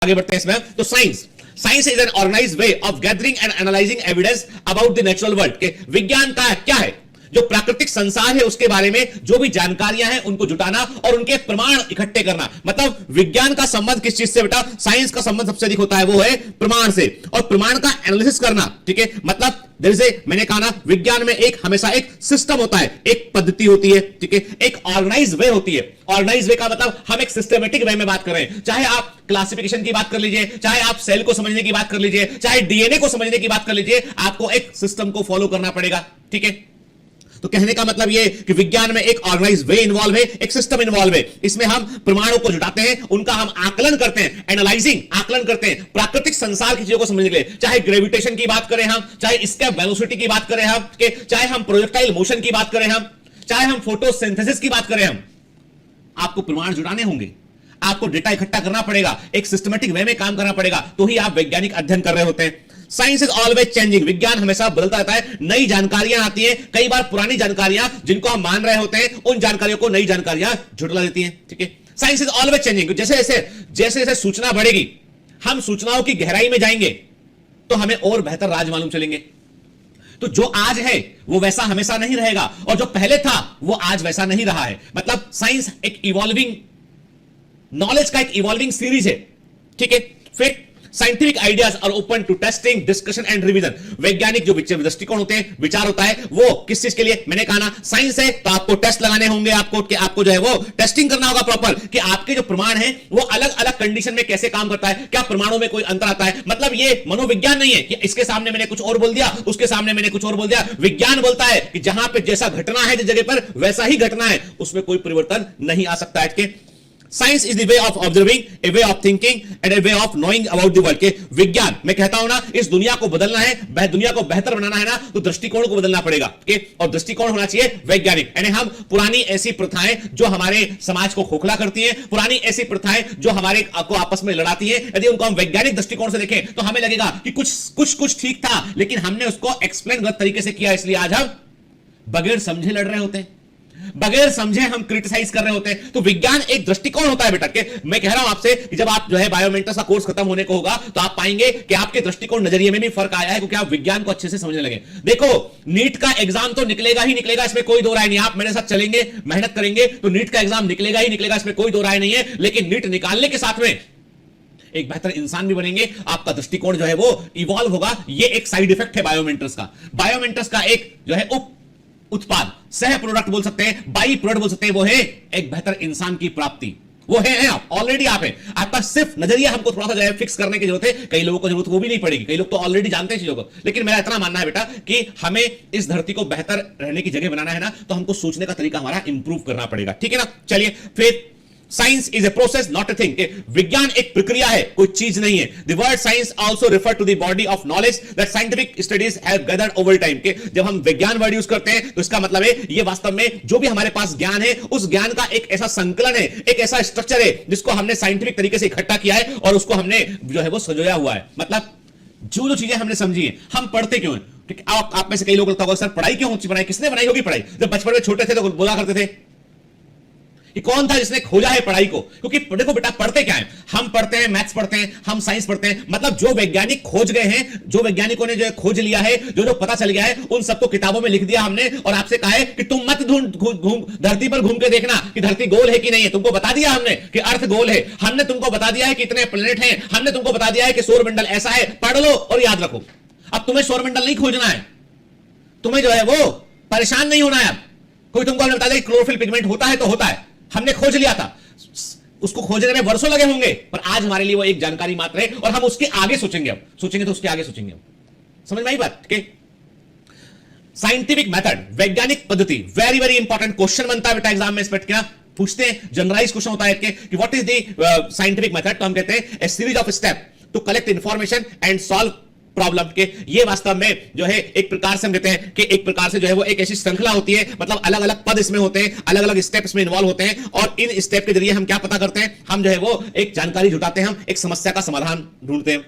आगे बढ़ते हैं इसमें। तो science is an organised way of gathering and analysing evidence about the natural world. के विज्ञान का क्या है? जो प्राकृतिक संसार है उसके बारे में जो भी जानकारियां हैं उनको जुटाना और उनके प्रमाण इकट्ठे करना। मतलब विज्ञान का संबंध किस चीज से बेटा? साइंस का संबंध सबसे अधिक होता है वो है प्रमाण से, और प्रमाण का एनालिसिस करना। ठीक है, मतलब जैसे मैंने कहा ना, विज्ञान में हमेशा एक सिस्टम होता है, एक पद्धति होती है। ठीक है, एक ऑर्गेनाइज्ड वे होती है। ऑर्गेनाइज्ड वे का मतलब हम एक सिस्टमेटिक वे में बात कर रहे हैं। चाहे आप क्लासिफिकेशन की बात कर लीजिए, चाहे आप सेल को समझने की बात कर लीजिए, चाहे डीएनए को समझने की बात कर लीजिए, आपको एक सिस्टम को फॉलो करना पड़ेगा। ठीक है, तो कहने का मतलब यह कि विज्ञान में एक ऑर्गेनाइज्ड वे इन्वॉल्व है, एक सिस्टम इन्वॉल्व है। इसमें हम प्रमाणों को जुटाते हैं, उनका हम आकलन करते हैं, एनालाइजिंग आकलन करते हैं प्राकृतिक संसार की चीजों को समझने के लिए। चाहे ग्रेविटेशन की बात करें हम, चाहे एस्केप वेलोसिटी की बात करें हम, चाहे हम प्रोजेक्टाइल मोशन की बात करें हम, चाहे हम फोटोसिंथेसिस की बात करें हम, आपको प्रमाण जुटाने होंगे, आपको डेटा इकट्ठा करना पड़ेगा, एक सिस्टमेटिक वे में काम करना पड़ेगा, तो ही आप वैज्ञानिक अध्ययन कर रहे होते हैं। Science is always changing. विज्ञान हमेशा बदलता रहता है, नई जानकारियां आती हैं। कई बार पुरानी जानकारियां जिनको हम मान रहे होते हैं, उन जानकारियों को नई जानकारियां झुठला देती हैं। ठीक है, साइंस इज ऑलवेज चेंजिंग। जैसे जैसे सूचना बढ़ेगी, हम सूचनाओं की गहराई में जाएंगे तो हमें और बेहतर राज मालूम चलेंगे। तो जो आज है वो वैसा हमेशा नहीं रहेगा, और जो पहले था वो आज वैसा नहीं रहा है। मतलब साइंस एक इवॉल्विंग नॉलेज का एक इवॉल्विंग सीरीज है। ठीक है, फिर scientific ideas are open to testing, discussion and revision. वैज्ञानिक जो दृष्टिकोण होते हैं, विचार होता है, वो किस चीज के लिए? मैंने कहा ना, साइंस है तो आपको टेस्ट लगाने होंगे, आपको जो है वो टेस्टिंग करना होगा प्रॉपर, कि आपके जो प्रमाण है वो अलग अलग कंडीशन में कैसे काम करता है, क्या प्रमाणों में कोई अंतर आता है। मतलब ये मनोविज्ञान नहीं है कि इसके सामने मैंने कुछ और बोल दिया, उसके सामने मैंने कुछ और बोल दिया। विज्ञान बोलता है कि जहां पे जैसा घटना है जिस जगह पर, वैसा ही घटना है, उसमें कोई परिवर्तन नहीं आ सकता है। Science is the way of observing, A way of thinking and A way of knowing about the world. के विज्ञान, मैं कहता हूं ना, इस दुनिया को बदलना है, दुनिया को बेहतर बनाना है ना, तो दृष्टिकोण को बदलना पड़ेगा। और दृष्टिकोण होना चाहिए वैज्ञानिक। यानी हम पुरानी ऐसी प्रथाएं जो हमारे समाज को खोखला करती हैं, पुरानी ऐसी प्रथाएं जो हमारे को आपस में लड़ाती हैं, यदि उनको हम वैज्ञानिक दृष्टिकोण से देखें तो हमें लगेगा कि कुछ ठीक था, लेकिन हमने उसको एक्सप्लेन गलत तरीके से किया, इसलिए आज हम बगैर समझे लड़ रहे होते हैं, बगैर समझे हम क्रिटिसाइज कर रहे होते हैं। तो विज्ञान एक दृष्टिकोण होता है बेटा। के मैं कह रहा हूं आपसे कि जब आप जो है बायोमेंटस का कोर्स खत्म होने को होगा तो आप पाएंगे कि आपके दृष्टिकोण नजरिए में भी फर्क आया है, क्योंकि आप विज्ञान को अच्छे से समझने लगे। देखो, नीट का एग्जाम तो निकलेगा ही निकलेगा, इसमें कोई दो राय नहीं। आप मेरे साथ चलेंगे, मेहनत करेंगे तो नीट का एग्जाम निकलेगा ही निकलेगा, इसमें कोई दो राय नहीं है। लेकिन नीट निकालने के साथ में एक बेहतर इंसान भी बनेंगे, आपका दृष्टिकोण जो है वो इवॉल्व होगा। ये एक साइड इफेक्ट है बायोमेंटस का। बायोमेंटस का एक जो है उत्पाद, सह प्रोडक्ट बोल सकते हैं, बाई प्रोडक्ट बोल सकते हैं, वो है एक बेहतर इंसान की प्राप्ति। वो है आप ऑलरेडी, आप हैं। आपका सिर्फ नजरिया हमको थोड़ा सा जो है फिक्स करने की जरूरत है। कई लोगों को जरूरत वो भी नहीं पड़ेगी, कई लोग तो ऑलरेडी जानते हैं चीजों को। लेकिन मेरा इतना मानना है बेटा कि हमें इस धरती को बेहतर रहने की जगह बनाना है ना, तो हमको सोचने का तरीका हमारा इंप्रूव करना पड़ेगा। ठीक है ना, चलिए फिर science is a process not a thing. विज्ञान एक प्रक्रिया है, कोई चीज नहीं है। The word science also refer to the body of knowledge that scientific studies have gathered over time. के जब हम विज्ञान वर्ड यूज करते हैं तो इसका मतलब है ये वास्तव में जो भी हमारे पास ज्ञान है, उस ज्ञान का एक ऐसा संकलन है, एक ऐसा स्ट्रक्चर है जिसको हमने साइंटिफिक तरीके से इकट्ठा किया है और उसको हमने जो है वो संजोया हुआ है। मतलब जो चीजें हमने समझी है, हम पढ़ते क्यों हैं? आप में से कई लोग लगता होगा सर पढ़ाई क्यों होती बनाई, किसने बनाई होगी पढ़ाई? जब बचपन में छोटे थे तो बोला करते थे कि कौन था जिसने खोजा है पढ़ाई को? क्योंकि देखो बेटा, पढ़ते क्या है, हम पढ़ते हैं मैथ्स पढ़ते हैं, हम साइंस पढ़ते हैं। मतलब जो वैज्ञानिक खोज गए हैं, जो वैज्ञानिको ने जो खोज लिया है, जो पता चल गया है, उन सबको किताबों में लिख दिया हमने और आपसे कहा है कि तुम मत धरती पर घूम के देखना कि धरती गोल है कि नहीं है। तुमको बता दिया हमने कि अर्थ गोल है, हमने तुमको बता दिया है कि इतने प्लेनेट हैं, हमने तुमको बता दिया है कि सौरमंडल ऐसा है। पढ़ लो और याद रखो। अब तुम्हें सौरमंडल नहीं खोजना है, तुम्हें जो है वो परेशान नहीं होना है। अब कोई तुमको हमने बता दिया क्लोरोफिल पिगमेंट होता है तो होता है, हमने खोज लिया था, उसको खोजने में वर्षों लगे होंगे, पर आज हमारे लिए वो एक जानकारी मात्र है और हम उसके आगे सोचेंगे। अब सोचेंगे तो उसके आगे सोचेंगे। समझ में आई बात? ठीक। साइंटिफिक मेथड, वैज्ञानिक पद्धति, वेरी वेरी इंपॉर्टेंट क्वेश्चन बनता है बेटा एग्जाम में। इस पर क्या पूछते हैं? जनरलाइज क्वेश्चन होता है कि what is the scientific method. तो हम कहते हैं a series of step to collect information and solve problem. के ये वास्तव में जो है एक प्रकार से हम कहते हैं कि एक प्रकार से जो है वो एक ऐसी श्रृंखला होती है। मतलब अलग अलग पद इसमें होते हैं, अलग अलग स्टेप्स में इन्वॉल्व होते हैं और इन स्टेप के जरिए हम क्या पता करते हैं? हम जो है वो एक जानकारी जुटाते हैं, हम एक समस्या का समाधान ढूंढते हैं।